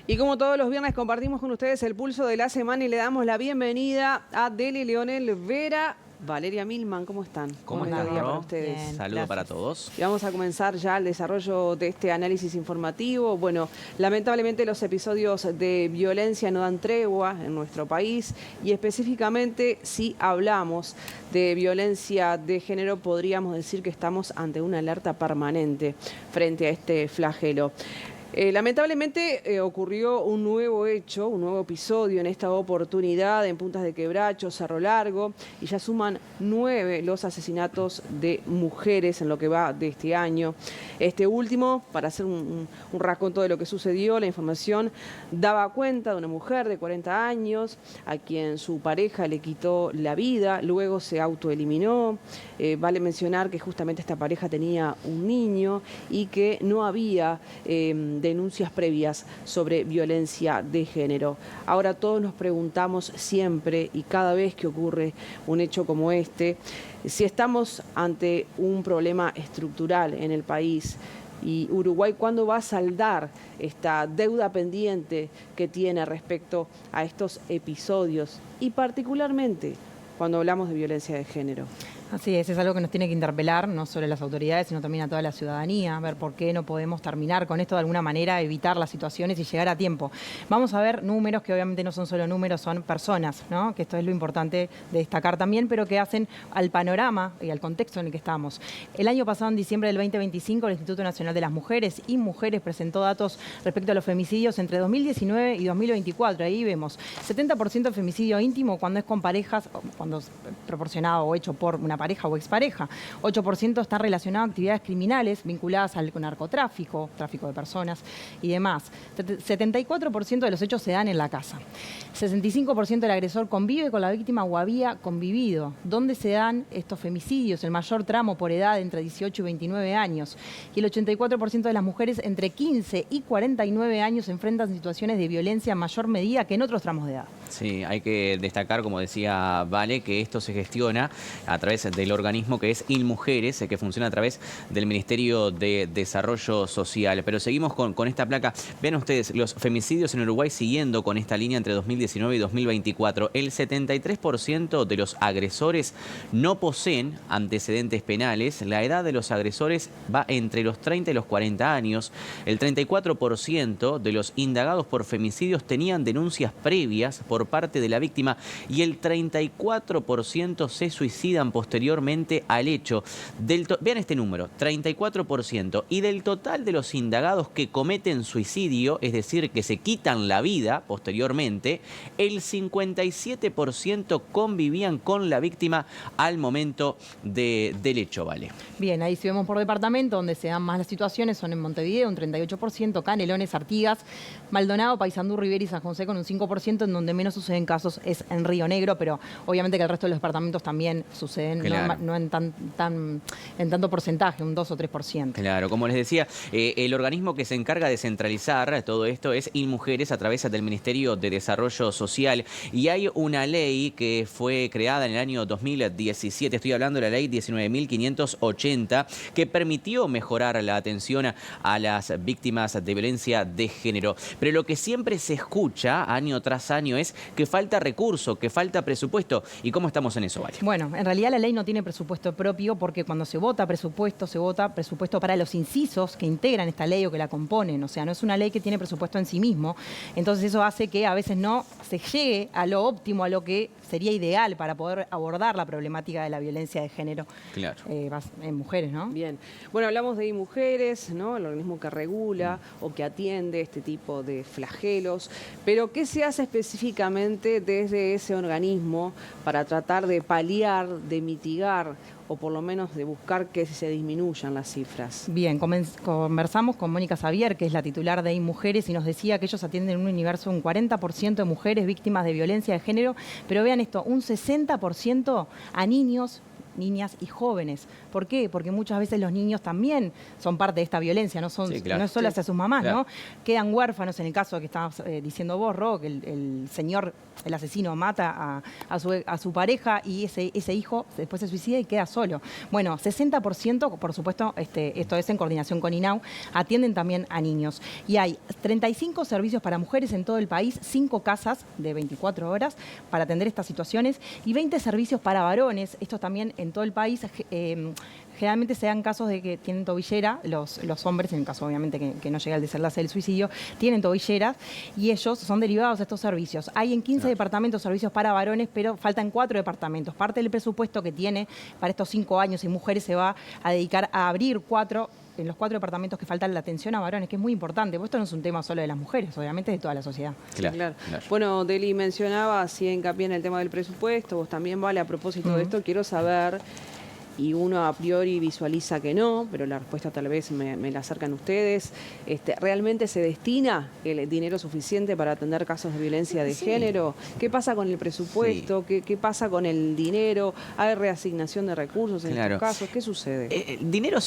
Y como todos los viernes compartimos con ustedes el pulso de la semana y le damos la bienvenida a Deli Leonel Vera, Valeria Milman. ¿Cómo están? ¿Cómo Buen están, día Ro? para ustedes. Bien, saludo para todos. Y vamos a comenzar ya el desarrollo de este análisis informativo. Bueno, lamentablemente los episodios de violencia no dan tregua en nuestro país y específicamente si hablamos de violencia de género podríamos decir que estamos ante una alerta permanente frente a este flagelo. Lamentablemente ocurrió un nuevo hecho, un nuevo episodio en esta oportunidad en Puntas de Quebracho, Cerro Largo, y ya suman 9 los asesinatos de mujeres en lo que va de este año. Este último, para hacer un raconto de lo que sucedió, la información daba cuenta de una mujer de 40 años a quien su pareja le quitó la vida, luego se autoeliminó. Vale mencionar que justamente esta pareja tenía un niño y que no había denuncias previas sobre violencia de género. Ahora todos nos preguntamos siempre y cada vez que ocurre un hecho como este, si estamos ante un problema estructural en el país y Uruguay cuándo va a saldar esta deuda pendiente que tiene respecto a estos episodios y particularmente cuando hablamos de violencia de género. Así es algo que nos tiene que interpelar, no solo a las autoridades, sino también a toda la ciudadanía, ver por qué no podemos terminar con esto de alguna manera, evitar las situaciones y llegar a tiempo. Vamos a ver números que obviamente no son solo números, son personas, ¿no? Que esto es lo importante de destacar también, pero que hacen al panorama y al contexto en el que estamos. El año pasado, en diciembre del 2025, el Instituto Nacional de las Mujeres y Mujeres presentó datos respecto a los femicidios entre 2019 y 2024. Ahí vemos 70% de femicidio íntimo cuando es con parejas, cuando es proporcionado o hecho por una pareja o expareja. 8% está relacionado a actividades criminales vinculadas al narcotráfico, tráfico de personas y demás. 74% de los hechos se dan en la casa. 65% del agresor convive con la víctima o había convivido. ¿Dónde se dan estos femicidios? El mayor tramo por edad entre 18 y 29 años. Y el 84% de las mujeres entre 15 y 49 años enfrentan situaciones de violencia en mayor medida que en otros tramos de edad. Sí, hay que destacar, como decía Vale, que esto se gestiona a través del organismo que es InMujeres, que funciona a través del Ministerio de Desarrollo Social. Pero seguimos con esta placa. Vean ustedes, los femicidios en Uruguay siguiendo con esta línea entre 2019 y 2024. El 73% de los agresores no poseen antecedentes penales. La edad de los agresores va entre los 30 y los 40 años. El 34% de los indagados por femicidios tenían denuncias previas por parte de la víctima y el 34% se suicidan posteriormente al hecho. Vean este número, 34%. Y del total de los indagados que cometen suicidio, es decir, que se quitan la vida posteriormente, el 57% convivían con la víctima al momento del hecho, Vale. Bien, ahí si vemos por departamento, donde se dan más las situaciones, son en Montevideo, un 38%, Canelones, Artigas, Maldonado, Paysandú, Rivera y San José con un 5%, en donde menos suceden casos es en Río Negro, pero obviamente que el resto de los departamentos también suceden, claro, no en tanto porcentaje, un 2 o 3%. Claro, como les decía, el organismo que se encarga de centralizar todo esto es InMujeres a través del Ministerio de Desarrollo Social. Y hay una ley que fue creada en el año 2017, estoy hablando de la ley 19.580, que permitió mejorar la atención a las víctimas de violencia de género. Pero lo que siempre se escucha año tras año es que falta recurso, que falta presupuesto. ¿Y cómo estamos en eso, Vale? Bueno, en realidad la ley no tiene presupuesto propio porque cuando se vota presupuesto para los incisos que integran esta ley o que la componen. O sea, no es una ley que tiene presupuesto en sí mismo. Entonces eso hace que a veces no se llegue a lo óptimo, a lo que sería ideal para poder abordar la problemática de la violencia de género. Claro. En mujeres, ¿no? Bien. Bueno, hablamos de InMujeres, ¿no? El organismo que regula o que atiende este tipo de flagelos. Pero, ¿qué se hace específicamente desde ese organismo para tratar de paliar, de mitigar o por lo menos de buscar que se disminuyan las cifras? Bien, conversamos con Mónica Xavier, que es la titular de InMujeres, y nos decía que ellos atienden un universo, un 40% de mujeres víctimas de violencia de género, pero vean esto, un 60% a niños niñas y jóvenes. ¿Por qué? Porque muchas veces los niños también son parte de esta violencia, no es solo hacia sus mamás, claro, ¿no? Quedan huérfanos en el caso que estabas diciendo vos, Ro, que el señor, el asesino mata a su pareja y ese hijo después se suicida y queda solo. Bueno, 60%, por supuesto, esto es en coordinación con INAU, atienden también a niños. Y hay 35 servicios para mujeres en todo el país, 5 casas de 24 horas para atender estas situaciones y 20 servicios para varones, estos también en todo el país. Generalmente se dan casos de que tienen tobillera, los hombres, en el caso obviamente que no llega al desenlace del suicidio, tienen tobilleras y ellos son derivados de estos servicios. Hay en 15 departamentos servicios para varones, pero faltan 4 departamentos. Parte del presupuesto que tiene para estos 5 años y mujeres se va a dedicar a abrir en los 4 departamentos que faltan la atención a varones, que es muy importante, porque esto no es un tema solo de las mujeres, obviamente de toda la sociedad. Claro. Bueno, Deli mencionaba, así hincapié en el tema del presupuesto, vos también, Vale, a propósito de esto, quiero saber, y uno a priori visualiza que no, pero la respuesta tal vez me la acercan ustedes, ¿realmente se destina el dinero suficiente para atender casos de violencia de género? ¿Qué pasa con el presupuesto? ¿Qué pasa con el dinero? ¿Hay reasignación de recursos en estos casos? ¿Qué sucede? Dinero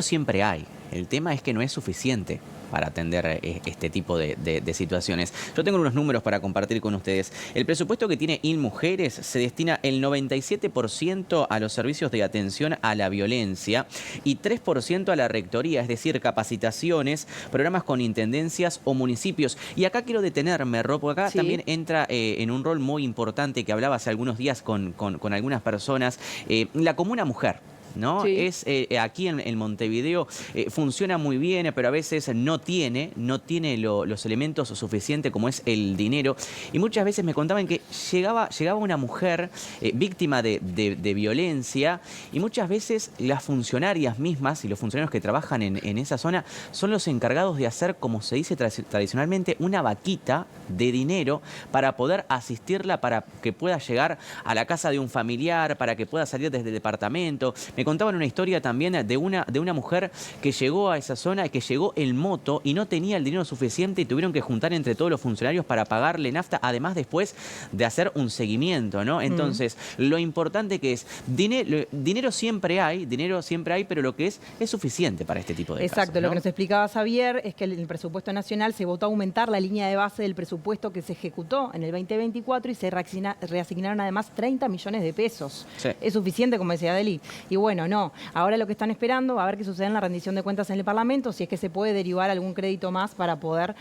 siempre hay. El tema es que no es suficiente para atender este tipo de situaciones. Yo tengo unos números para compartir con ustedes. El presupuesto que tiene InMujeres se destina el 97% a los servicios de atención a la violencia y 3% a la rectoría, es decir, capacitaciones, programas con intendencias o municipios. Y acá quiero detenerme, Ro, porque acá también entra en un rol muy importante que hablaba hace algunos días con algunas personas, la comuna mujer. ¿No? Sí. Aquí en Montevideo funciona muy bien, pero a veces no tiene los elementos suficientes como es el dinero. Y muchas veces me contaban que llegaba una mujer víctima de violencia y muchas veces las funcionarias mismas y los funcionarios que trabajan en esa zona son los encargados de hacer, como se dice tradicionalmente, una vaquita de dinero para poder asistirla, para que pueda llegar a la casa de un familiar, para que pueda salir desde el departamento. Me contaban una historia también de una mujer que llegó a esa zona, que llegó en moto y no tenía el dinero suficiente y tuvieron que juntar entre todos los funcionarios para pagarle nafta, además después de hacer un seguimiento, ¿no? Entonces, lo importante que es, dinero siempre hay, pero lo que es suficiente para este tipo de casos. Exacto, ¿no? lo que nos explicaba Xavier es que en el presupuesto nacional se votó aumentar la línea de base del presupuesto que se ejecutó en el 2024 y se reasignaron además 30 millones de pesos. Sí. Es suficiente, como decía Deli. Y bueno, no. Ahora lo que están esperando, a ver qué sucede en la rendición de cuentas en el Parlamento, si es que se puede derivar algún crédito más para poder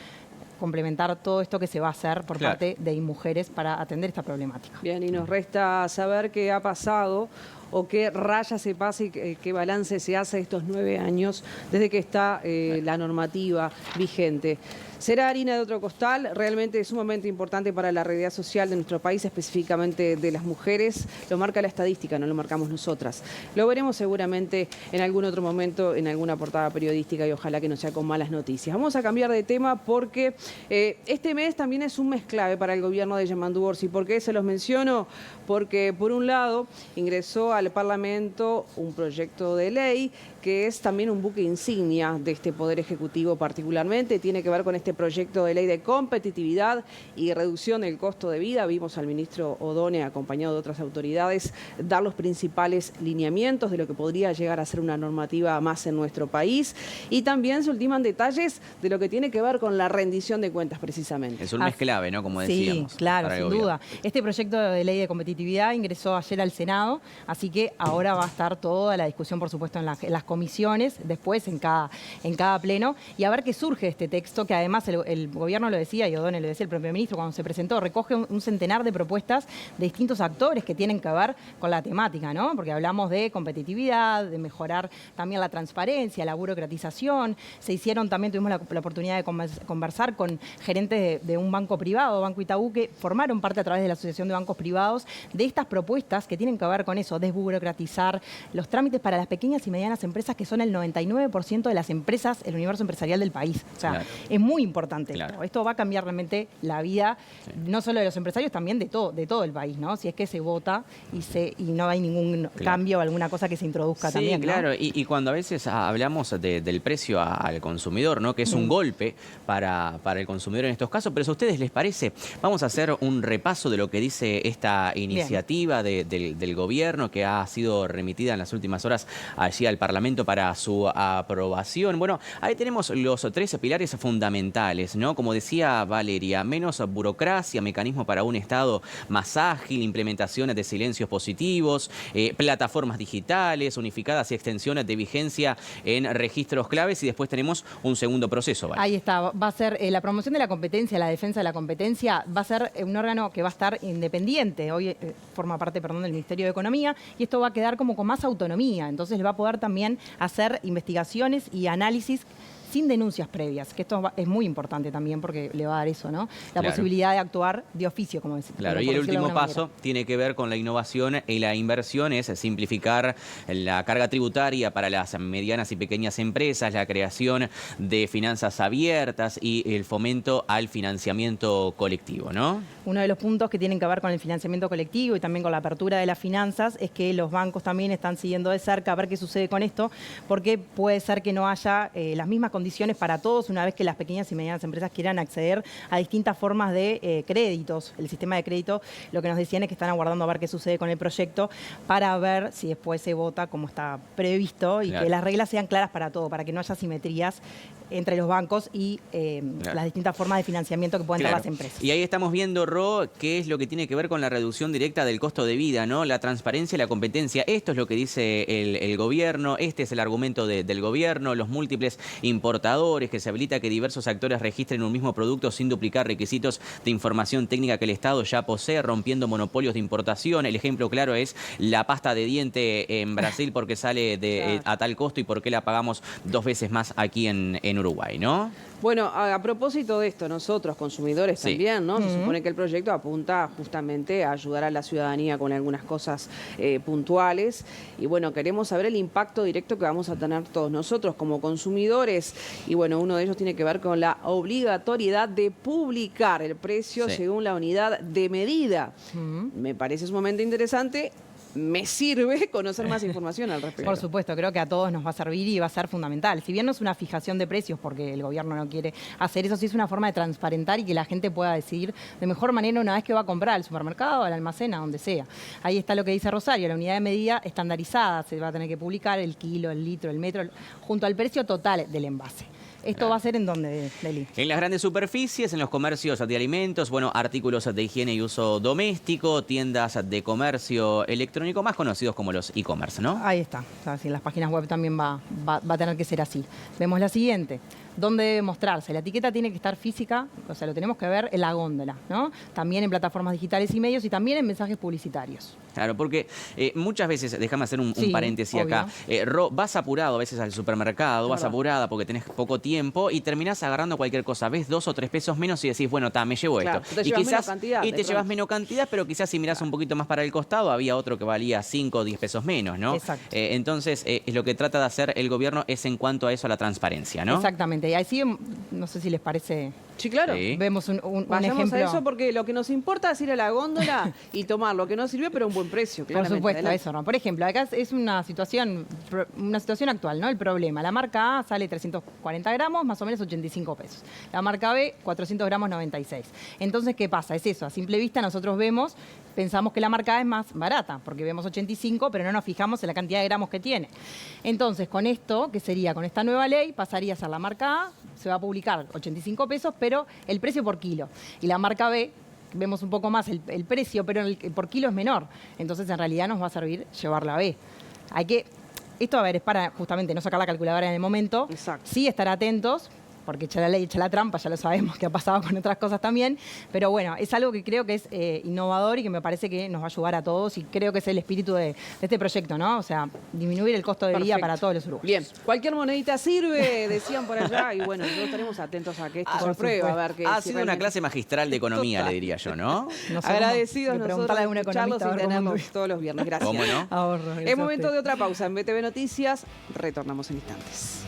complementar todo esto que se va a hacer por parte de InMujeres para atender esta problemática. Bien, y nos resta saber qué ha pasado o qué raya se pasa y qué balance se hace de estos 9 años desde que está la normativa vigente. Será harina de otro costal, realmente sumamente importante para la realidad social de nuestro país, específicamente de las mujeres. Lo marca la estadística, no lo marcamos nosotras. Lo veremos seguramente en algún otro momento, en alguna portada periodística y ojalá que no sea con malas noticias. Vamos a cambiar de tema porque este mes también es un mes clave para el gobierno de Yamandu Orsi. ¿Por qué se los menciono? Porque por un lado ingresó al Parlamento un proyecto de ley que es también un buque insignia de este Poder Ejecutivo particularmente. Tiene que ver con este proyecto de ley de competitividad y reducción del costo de vida. Vimos al ministro Odone, acompañado de otras autoridades, dar los principales lineamientos de lo que podría llegar a ser una normativa más en nuestro país. Y también se ultiman detalles de lo que tiene que ver con la rendición de cuentas, precisamente. Es un mes clave, ¿no? Como decíamos. Sí, claro, sin duda. Este proyecto de ley de competitividad ingresó ayer al Senado, así que ahora va a estar toda la discusión, por supuesto, en las comisiones, después en cada pleno, y a ver qué surge de este texto, que además el gobierno lo decía, y Odone lo decía el propio ministro cuando se presentó, recoge un centenar de propuestas de distintos actores que tienen que ver con la temática, ¿no? Porque hablamos de competitividad, de mejorar también la transparencia, la burocratización. Tuvimos la oportunidad de conversar con gerentes de un banco privado, Banco Itaú, que formaron parte a través de la Asociación de Bancos Privados de estas propuestas que tienen que ver con eso, desburocratizar los trámites para las pequeñas y medianas empresas, que son el 99% de las empresas, el universo empresarial del país. O sea, es muy importante esto. Esto va a cambiar realmente la vida, no solo de los empresarios, también de todo el país, ¿no? Si es que se vota y no hay ningún cambio o alguna cosa que se introduzca también, ¿no? Claro, y cuando a veces hablamos del precio al consumidor, ¿no? Que es un golpe para el consumidor en estos casos, pero si a ustedes les parece, vamos a hacer un repaso de lo que dice esta iniciativa del gobierno que ha sido remitida en las últimas horas allí al Parlamento para su aprobación. Bueno, ahí tenemos los 3 pilares fundamentales, ¿no? Como decía Valeria, menos burocracia, mecanismo para un Estado más ágil, implementaciones de silencios positivos, plataformas digitales, unificadas y extensiones de vigencia en registros claves, y después tenemos un segundo proceso, ¿vale? Ahí está, va a ser la promoción de la competencia, la defensa de la competencia, va a ser un órgano que va a estar independiente, hoy forma parte, perdón, del Ministerio de Economía, y esto va a quedar como con más autonomía, entonces le va a poder también hacer investigaciones y análisis sin denuncias previas, que esto es muy importante también porque le va a dar eso, ¿no? La posibilidad de actuar de oficio, como decía. Claro, y el último paso tiene que ver con la innovación y la inversión, es simplificar la carga tributaria para las medianas y pequeñas empresas, la creación de finanzas abiertas y el fomento al financiamiento colectivo, ¿no? Uno de los puntos que tienen que ver con el financiamiento colectivo y también con la apertura de las finanzas es que los bancos también están siguiendo de cerca a ver qué sucede con esto, porque puede ser que no haya las mismas condiciones para todos una vez que las pequeñas y medianas empresas quieran acceder a distintas formas de créditos. El sistema de crédito, lo que nos decían es que están aguardando a ver qué sucede con el proyecto para ver si después se vota como está previsto y que las reglas sean claras para todo, para que no haya simetrías entre los bancos y las distintas formas de financiamiento que pueden dar las empresas. Y ahí estamos viendo, Ro, qué es lo que tiene que ver con la reducción directa del costo de vida, ¿no? La transparencia y la competencia. Esto es lo que dice el gobierno, este es el argumento del gobierno, los múltiples importadores, que se habilita que diversos actores registren un mismo producto sin duplicar requisitos de información técnica que el Estado ya posee, rompiendo monopolios de importación. El ejemplo claro es la pasta de diente en Brasil porque sale a tal costo y por qué la pagamos 2 veces más aquí en Uruguay, ¿no? Bueno, a propósito de esto, nosotros, consumidores también, ¿no? Se supone que el proyecto apunta justamente a ayudar a la ciudadanía con algunas cosas puntuales. Y bueno, queremos saber el impacto directo que vamos a tener todos nosotros como consumidores. Y bueno, uno de ellos tiene que ver con la obligatoriedad de publicar el precio según la unidad de medida. Me parece sumamente interesante. Me sirve conocer más información al respecto. Por supuesto, creo que a todos nos va a servir y va a ser fundamental. Si bien no es una fijación de precios, porque el gobierno no quiere hacer eso, sí es una forma de transparentar y que la gente pueda decidir de mejor manera una vez que va a comprar al supermercado, al almacén, a donde sea. Ahí está lo que dice Rosario, la unidad de medida estandarizada, se va a tener que publicar el kilo, el litro, el metro, junto al precio total del envase. ¿Esto va a ser en dónde, Deli? En las grandes superficies, en los comercios de alimentos, bueno, artículos de higiene y uso doméstico, tiendas de comercio electrónico, más conocidos como los e-commerce, ¿no? Ahí está. O sea, si en las páginas web también va a tener que ser así. Vemos la siguiente. ¿Dónde debe mostrarse? La etiqueta tiene que estar física, o sea, lo tenemos que ver en la góndola, ¿no? También en plataformas digitales y medios y también en mensajes publicitarios. Claro, porque muchas veces, déjame hacer un paréntesis acá, vas apurado a veces al supermercado, vas apurada porque tenés poco tiempo y terminás agarrando cualquier cosa, ves 2 o 3 pesos menos y decís, bueno, me llevo esto. Y quizás te llevas menos cantidad, pero quizás si mirás un poquito más para el costado, había otro que valía 5 o 10 pesos menos, ¿no? Exacto. Entonces, lo que trata de hacer el gobierno es en cuanto a eso, a la transparencia, ¿no? Exactamente. Y así, no sé si les parece... Sí, claro. Vemos un Vayamos ejemplo. a eso porque lo que nos importa es ir a la góndola y tomar lo que nos sirvió, pero a un buen precio, claramente. Por supuesto, Adelante. eso, ¿no? Por ejemplo, acá es una situación actual, ¿no? El problema. La marca A sale 340 gramos, más o menos 85 pesos. La marca B, 400 gramos, 96. Entonces, ¿qué pasa? Es eso. A simple vista nosotros pensamos que la marca A es más barata, porque vemos 85, pero no nos fijamos en la cantidad de gramos que tiene. Entonces, con esto, que sería con esta nueva ley, pasaría a ser la marca A, se va a publicar 85 pesos, pero el precio por kilo. Y la marca B, vemos un poco más el precio, pero por kilo es menor. Entonces, en realidad, nos va a servir llevar la B. Esto, a ver, es para justamente no sacar la calculadora en el momento. Exacto. Sí estar atentos, porque echa la ley, echa la trampa, ya lo sabemos que ha pasado con otras cosas también, pero bueno, es algo que creo que es innovador y que me parece que nos va a ayudar a todos y creo que es el espíritu de este proyecto, ¿no? O sea, disminuir el costo de vida para todos los uruguayos. Bien, cualquier monedita sirve, decían por allá, y bueno, nosotros estaremos atentos a que esto se apruebe, a ver qué. Ha sido una clase magistral de economía, le diría yo, ¿no? Agradecidos nosotros de alguna escucharlos economista, y tenerlos todos los viernes. Gracias. ¿Cómo no? Ahorro, Es momento de otra pausa. En BTV Noticias retornamos en instantes.